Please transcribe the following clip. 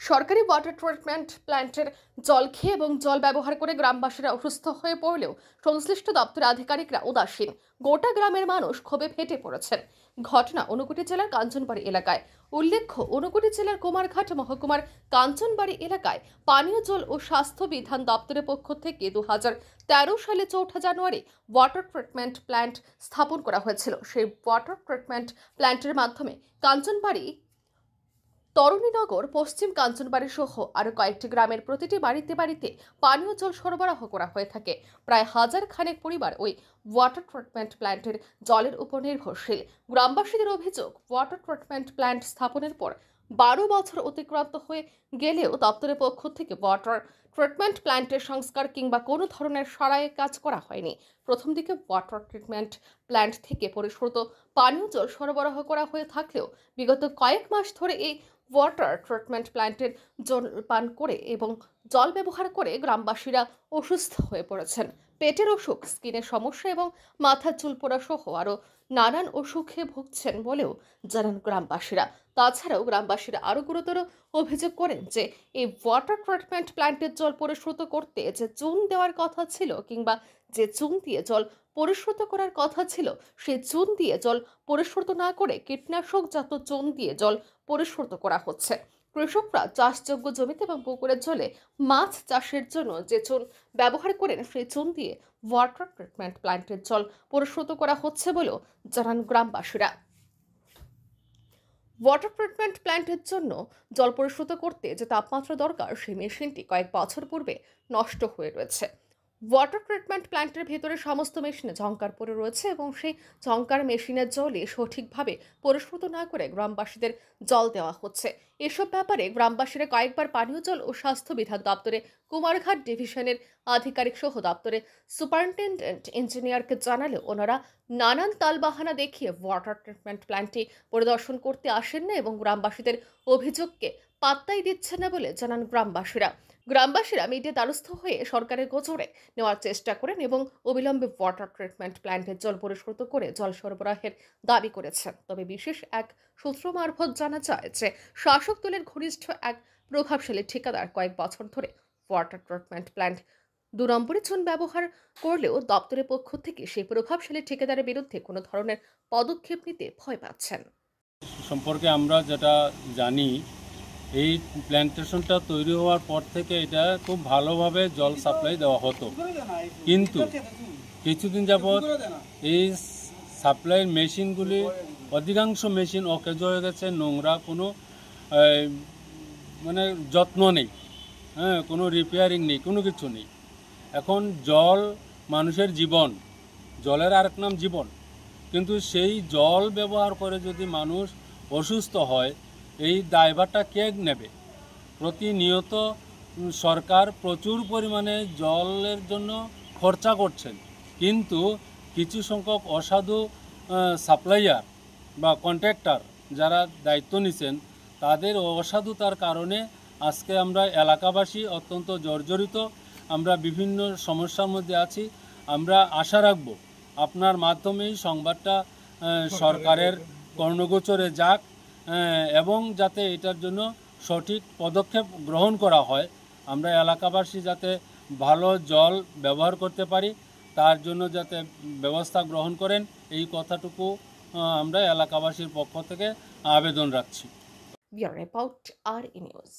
সরকারি water treatment প্ল্যান্টের জল খেয়ে এবং জল ব্যবহার করে গ্রামবাসীরা অসুস্থ হয়ে পড়লেও সংশ্লিষ্ট দপ্তরের আধিকারিকরা উদাসীন। গোটা গ্রামের মানুষ ক্ষোভে ফেটে পড়েছেন। ঘটনা ঊনকোটি জেলার কাঞ্চনবাড়ি এলাকায়। উল্লেখ্য, ঊনকোটি জেলার কুমারঘাট মহকুমার কাঞ্চনবাড়ি এলাকায় পানীয় জল ও স্বাস্থ্য বিধান দপ্তরের পক্ষ থেকে 2013 সালে 4 জানুয়ারি ওয়াটার ট্রিটমেন্ট প্ল্যান্ট স্থাপন করা হয়েছিল। সেই ওয়াটার ট্রিটমেন্ট প্ল্যান্টের মাধ্যমে কাঞ্চনবাড়ি, তরুণীনগর, পশ্চিম কাঞ্চনবাড়ি সহ আরো কয়েকটি গ্রামের প্রতিটি বাড়িতে বাড়িতে পানীয় জল সরবরাহ করা হয়ে থাকে। প্রায় 1000 খানেক পরিবার ওই ওয়াটার ট্রিটমেন্ট প্ল্যান্টের জলের উপর নির্ভরশীল। গ্রামবাসীদের অভিযোগ, ওয়াটার ট্রিটমেন্ট প্ল্যান্ট স্থাপনের পর 12 বছর অতিক্রান্ত হয়ে গেলেও দপ্তরের পক্ষ থেকে ওয়াটার ট্রিটমেন্ট প্ল্যান্টের সংস্কার কিংবা কোনো ধরনের সারাইয়ের কাজ করা হয়নি। প্রথম দিকে ওয়াটার ট্রিটমেন্ট প্ল্যান্ট থেকে পরিশ্রুত পানীয় জল সরবরাহ করা হয়ে থাকলেও বিগত কয়েক মাস ধরে এই ওয়াটার ট্রিটমেন্ট প্ল্যান্টের জল পান করে এবং জল ব্যবহার করে গ্রামবাসীরা অসুস্থ হয়ে পড়েছেন। পেটের অসুখ, স্কিনের সমস্যা এবং মাথার চুল পড়া সহ আরও নানান অসুখে ভুগছেন বলেও জানান গ্রামবাসীরা। তাছাড়াও গ্রামবাসীরা আরও গুরুতর অভিযোগ করেন যে এই ওয়াটার ট্রিটমেন্ট প্ল্যান্টের জল পরিশ্রুত করতে যে চুন দেওয়ার কথা ছিল কিংবা যে চুন দিয়ে জল পরিশ্রুত করার কথা ছিল, সেই চুন দিয়ে জল পরিশ্রুত না করে কীটনাশকজাত চুন দিয়ে জল পরিশ্রুত করা হচ্ছে। কৃষকরা চাষযোগ্য জমিতে এবং পুকুরের জলে মাছ চাষের জন্য যে চুন ব্যবহার করেন, সেই চুন দিয়ে ওয়াটার ট্রিটমেন্ট প্ল্যান্টের জল পরিশ্রুত করা হচ্ছে বলেও জানান গ্রামবাসীরা। ওয়াটার ট্রিটমেন্ট প্ল্যান্টের জন্য জল পরিশ্রুত করতে যে তাপমাত্রা দরকার, সেই মেশিনটি কয়েক বছর পূর্বে নষ্ট হয়ে রয়েছে। ওয়াটার ট্রিটমেন্ট প্ল্যান্টের ভেতরে সমস্ত মেশিনে ঝংকার পড়ে রয়েছে এবং সেই ঝংকার মেশিনের জলে সঠিকভাবে পরিশ্রুত না করে গ্রামবাসীদের জল দেওয়া হচ্ছে। এসব ব্যাপারে গ্রামবাসীরা কয়েকবার পানীয় জল ও স্বাস্থ্য বিধান দপ্তরে কুমারঘাট ডিভিশনের আধিকারিক সহ দপ্তরে সুপারিনটেন্ডেন্ট ইঞ্জিনিয়ারকে জানালেও ওনারা নানান তালবাহানা দেখিয়ে ওয়াটার ট্রিটমেন্ট প্ল্যান্টটি পরিদর্শন করতে আসেন না এবং গ্রামবাসীদের অভিযোগকে পাত্তাই দিচ্ছেন না বলে জানান গ্রামবাসীরা মিডিয়া দ্বারস্থ হয়ে সরকারের গোচরে নেওয়ার চেষ্টা করেন এবং অবিলম্বে ওয়াটার ট্রিটমেন্ট প্ল্যান্টের জল পরিশ্রুত করে জল সরবরাহের দাবি করেছেন। তবে বিশেষ এক সূত্র মারফত জানা যায় যে শাসক দলের ঘনিষ্ঠ এক প্রভাবশালী ঠিকাদার কয়েক বছর ধরে ওয়াটার ট্রিটমেন্ট প্ল্যান্ট 2 নম্বরে চুন ব্যবহার করলেও দপ্তরের পক্ষ থেকে সেই প্রভাবশালী ঠিকাদারের বিরুদ্ধে কোনো ধরনের পদক্ষেপ নিতে ভয় পাচ্ছেন। সম্পর্কে আমরা যেটা জানি, এই প্ল্যান্টেশনটা তৈরি হওয়ার পর থেকে এটা খুব ভালোভাবে জল সাপ্লাই দেওয়া হতো, কিন্তু কিছুদিন যাবৎ এই সাপ্লাইয়ের মেশিনগুলি অধিকাংশ মেশিন অকেজ হয়ে গেছে, নোংরা, কোনো মানে যত্ন নেই, কোনো রিপেয়ারিং নেই, কোনো কিছু নেই। এখন জল মানুষের জীবন, জলের আরেক নাম জীবন, কিন্তু সেই জল ব্যবহার করে যদি মানুষ অসুস্থ হয়, এই দায়ভারটা কে নেবে? প্রতিনিয়ত সরকার প্রচুর পরিমাণে জলের জন্য খরচা করছেন, কিন্তু কিছু সংখ্যক অসাধু সাপ্লাইয়ার বা কন্ট্রাক্টর যারা দায়িত্ব নিছেন, তাদের অসাধুতার কারণে আজকে আমরা এলাকাবাসী অত্যন্ত জর্জরিত, আমরা বিভিন্ন সমস্যার মধ্যে আছি। আমরা আশা রাখব আপনার মাধ্যমেই সংবাদটা সরকারের কর্ণগোচরে যাক এবং যাতে এটার জন্য সঠিক পদক্ষেপ গ্রহণ করা হয়। আমরা এলাকাবাসী যাতে ভালো জল ব্যবহার করতে পারি, তার জন্য যাতে ব্যবস্থা গ্রহণ করেন, এই কথাটুকু আমরা এলাকাবাসীর পক্ষ থেকে আবেদন রাখছি। We are about RE News.